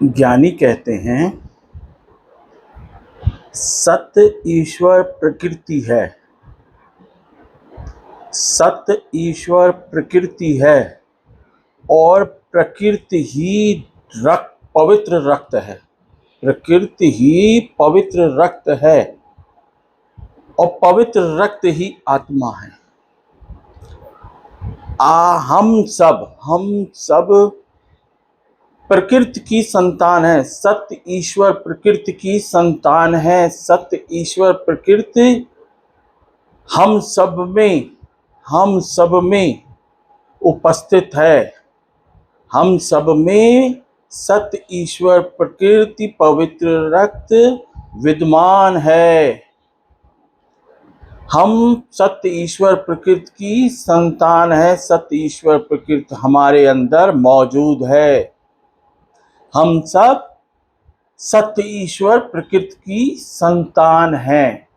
ज्ञानी कहते हैं सत्य ईश्वर प्रकृति है। सत्य ईश्वर प्रकृति है और प्रकृति ही पवित्र रक्त है। प्रकृति ही पवित्र रक्त है और पवित्र रक्त ही आत्मा है। हम सब प्रकृति की संतान है। सत्य ईश्वर प्रकृति की संतान है। सत्य ईश्वर प्रकृति हम सब में उपस्थित है। हम सब में सत्य ईश्वर प्रकृति पवित्र रक्त विद्यमान है। हम सत्य ईश्वर प्रकृति की संतान है। सत्य ईश्वर प्रकृति हमारे अंदर मौजूद है। हम सब सत्य ईश्वर प्रकृति की संतान हैं।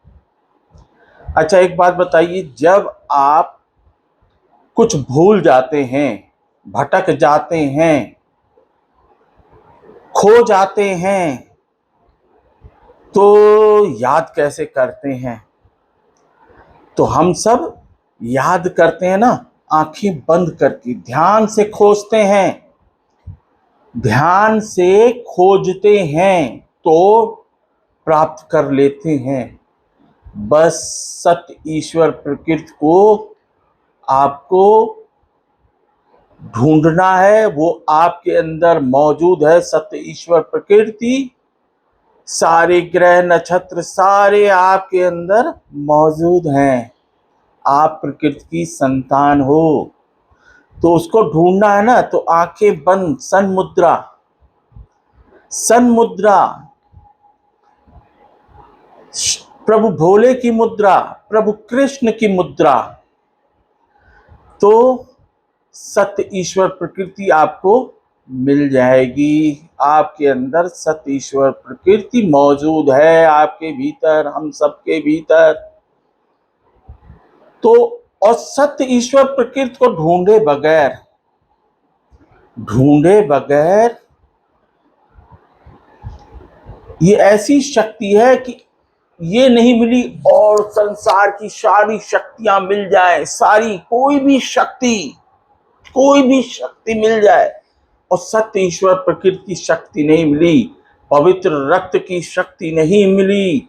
अच्छा, एक बात बताइए, जब आप कुछ भूल जाते हैं, भटक जाते हैं, खो जाते हैं, तो याद कैसे करते हैं? तो हम सब याद करते हैं ना, आंखें बंद करके ध्यान से खोजते हैं, ध्यान से खोजते हैं तो प्राप्त कर लेते हैं। बस सत्य ईश्वर प्रकृति को आपको ढूंढना है, वो आपके अंदर मौजूद है। सत्य ईश्वर प्रकृति, सारे ग्रह नक्षत्र सारे आपके अंदर मौजूद हैं। आप प्रकृति की संतान हो, तो उसको ढूंढना है ना। तो आंखें बंद, सन मुद्रा, प्रभु भोले की मुद्रा, प्रभु कृष्ण की मुद्रा, तो सत्य ईश्वर प्रकृति आपको मिल जाएगी। आपके अंदर सत्य ईश्वर प्रकृति मौजूद है, आपके भीतर, हम सबके भीतर। तो और सत्य ईश्वर प्रकृति को ढूंढे बगैर ये ऐसी शक्ति है कि ये नहीं मिली और संसार की सारी शक्तियां मिल जाए, कोई भी शक्ति मिल जाए और सत्य ईश्वर प्रकृति की शक्ति नहीं मिली, पवित्र रक्त की शक्ति नहीं मिली,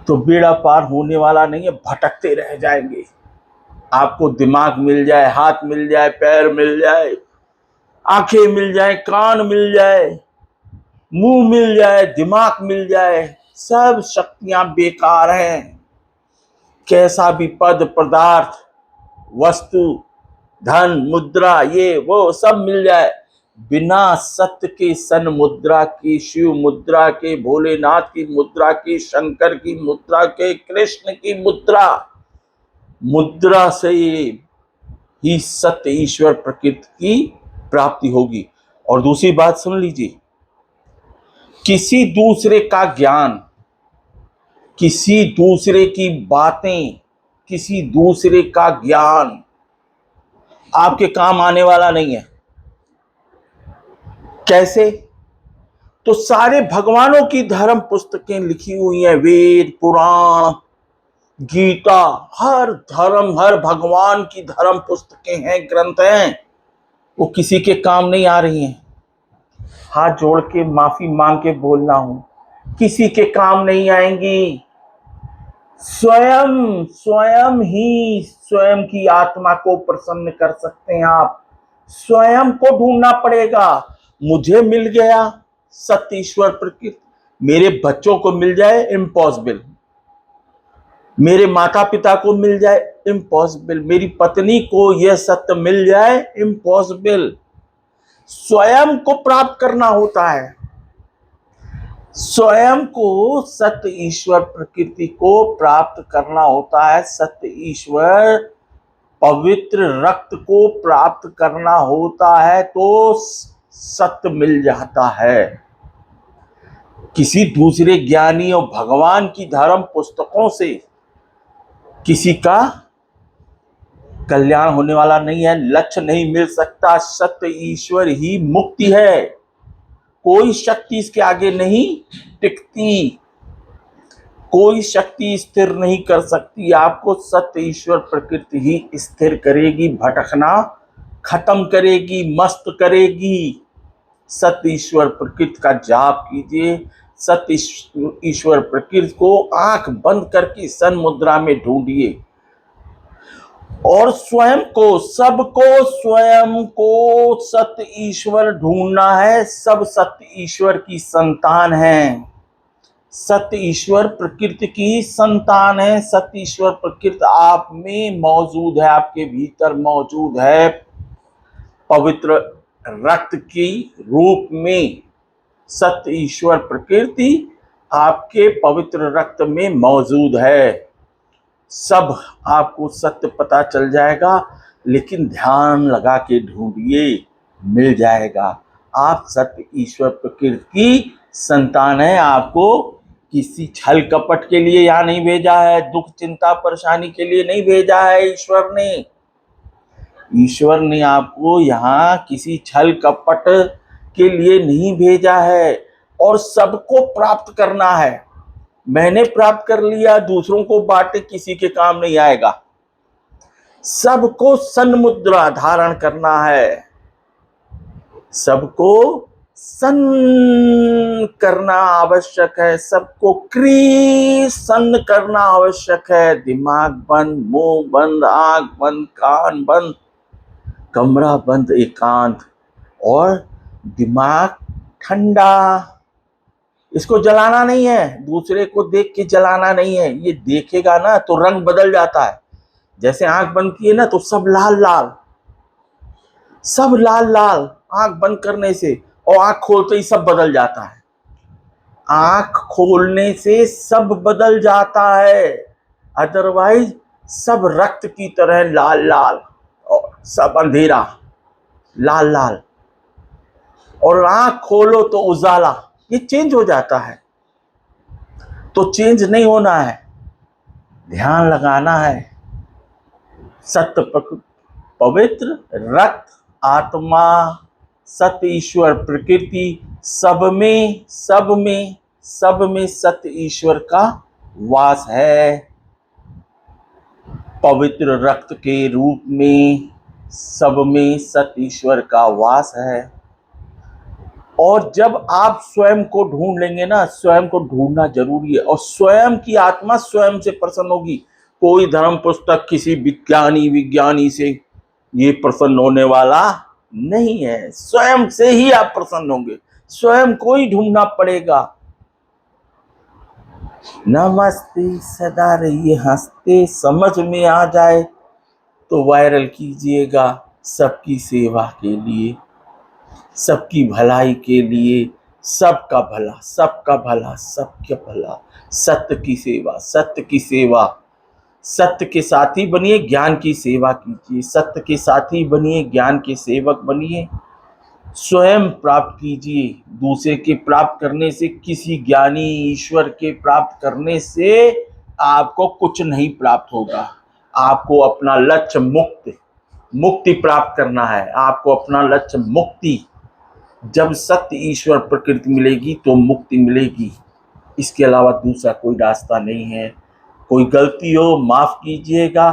तो बेड़ा पार होने वाला नहीं है। भटकते रह जाएंगे। आपको दिमाग मिल जाए, हाथ मिल जाए, पैर मिल जाए, आंखें मिल जाए, कान मिल जाए, मुंह मिल जाए, दिमाग मिल जाए, सब शक्तियां बेकार हैं। कैसा भी पद, पदार्थ, वस्तु, धन, मुद्रा, ये वो सब मिल जाए, बिना सत्य के सन मुद्रा की, शिव मुद्रा के, भोलेनाथ की मुद्रा की, शंकर की मुद्रा के, कृष्ण की मुद्रा से ही सत्य ईश्वर प्रकृति की प्राप्ति होगी। और दूसरी बात सुन लीजिए, किसी दूसरे का ज्ञान, किसी दूसरे की बातें, किसी दूसरे का ज्ञान आपके काम आने वाला नहीं है। कैसे? तो सारे भगवानों की धर्म पुस्तकें लिखी हुई हैं, वेद, पुराण, गीता, हर भगवान की धर्म पुस्तकें हैं, ग्रंथ हैं, वो किसी के काम नहीं आ रही हैं। हाथ जोड़ के माफी मांग के बोल रहा हूं, किसी के काम नहीं आएंगी। स्वयं की आत्मा को प्रसन्न कर सकते हैं आप। स्वयं को ढूंढना पड़ेगा। मुझे मिल गया सत्य ईश्वर प्रकृति, मेरे बच्चों को मिल जाए इम्पॉसिबल, मेरे माता पिता को मिल जाए इम्पॉसिबल, मेरी पत्नी को यह सत्य मिल जाए इम्पॉसिबल। स्वयं को प्राप्त करना होता है। स्वयं को सत्य ईश्वर प्रकृति को प्राप्त करना होता है। सत्य ईश्वर पवित्र रक्त को प्राप्त करना होता है, तो सत्य मिल जाता है। किसी दूसरे ज्ञानी और भगवान की धर्म पुस्तकों से किसी का कल्याण होने वाला नहीं है, लक्ष्य नहीं मिल सकता। सत्य ईश्वर ही मुक्ति है, कोई शक्ति इसके आगे नहीं टिकती, कोई शक्ति स्थिर नहीं कर सकती। आपको सत्य ईश्वर प्रकृति ही स्थिर करेगी, भटकना खत्म करेगी, मस्त करेगी। सत्य ईश्वर प्रकृति का जाप कीजिए, सत्य ईश्वर प्रकृति को आंख बंद करके सन मुद्रा में ढूंढिए और स्वयं को, सबको स्वयं को सत्य ईश्वर ढूंढना है। सब सत्य ईश्वर की संतान है, सत्य ईश्वर प्रकृति की संतान है। सत्य ईश्वर प्रकृति आप में मौजूद है, आपके भीतर मौजूद है, पवित्र रक्त की रूप में। सत्य ईश्वर प्रकृति आपके पवित्र रक्त में मौजूद है। सब आपको सत्य पता चल जाएगा, लेकिन ध्यान लगा के ढूंढिए, मिल जाएगा। आप सत्य ईश्वर प्रकृति की संतान है। आपको किसी छल कपट के लिए यहाँ नहीं भेजा है, दुख चिंता परेशानी के लिए नहीं भेजा है। ईश्वर ने आपको यहाँ किसी छल कपट के लिए नहीं भेजा है, और सबको प्राप्त करना है। मैंने प्राप्त कर लिया, दूसरों को बांटे, किसी के काम नहीं आएगा। सबको सन्मुद्रा धारण करना है, सबको सन करना आवश्यक है, सबको सन करना आवश्यक है। दिमाग बंद, मुंह बंद, आंख बंद, कान बंद, कमरा बंद, एकांत, और दिमाग ठंडा। इसको जलाना नहीं है, दूसरे को देख के जलाना नहीं है। ये देखेगा ना तो रंग बदल जाता है। जैसे आंख बंद किए ना तो सब लाल लाल, सब लाल लाल आंख बंद करने से, और आंख खोलते ही सब बदल जाता है। आंख खोलने से सब बदल जाता है, अदरवाइज सब रक्त की तरह लाल लाल, और सब अंधेरा लाल लाल। और आंख खोलो तो उजाला, ये चेंज हो जाता है। तो चेंज नहीं होना है, ध्यान लगाना है। सत्य पवित्र रक्त, आत्मा, सत्य ईश्वर प्रकृति, सब में सत्य ईश्वर का वास है। पवित्र रक्त के रूप में सब में सत्य ईश्वर का वास है। और जब आप स्वयं को ढूंढ लेंगे ना, स्वयं को ढूंढना जरूरी है, और स्वयं की आत्मा स्वयं से प्रसन्न होगी। कोई धर्म पुस्तक, किसी विज्ञानी से ये प्रसन्न होने वाला नहीं है। स्वयं से ही आप प्रसन्न होंगे, स्वयं को ही ढूंढना पड़ेगा। नमस्ते सदा रहिए हंसते, समझ में आ जाए तो वायरल कीजिएगा। सबकी सेवा के लिए, सबकी भलाई के लिए, सबका भला, सबका भला, सबका भला। सत्य की सेवा, सत्य की सेवा। सत्य के साथी बनिए, ज्ञान की सेवा कीजिए। सत्य के साथी बनिए, ज्ञान के सेवक बनिए। स्वयं प्राप्त कीजिए, दूसरे के प्राप्त करने से, किसी ज्ञानी ईश्वर के प्राप्त करने से आपको कुछ नहीं प्राप्त होगा। आपको अपना लक्ष्य मुक्ति प्राप्त करना है। आपको अपना लक्ष्य मुक्ति। जब सत्य ईश्वर प्रकृति मिलेगी तो मुक्ति मिलेगी, इसके अलावा दूसरा कोई रास्ता नहीं है। कोई गलती हो माफ कीजिएगा।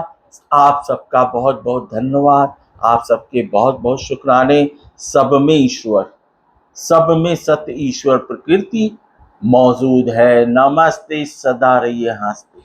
आप सबका बहुत बहुत धन्यवाद, आप सबके बहुत बहुत शुक्राने। सब में ईश्वर, सब में सत्य ईश्वर प्रकृति मौजूद है। नमस्ते, सदा रहिए हंसते।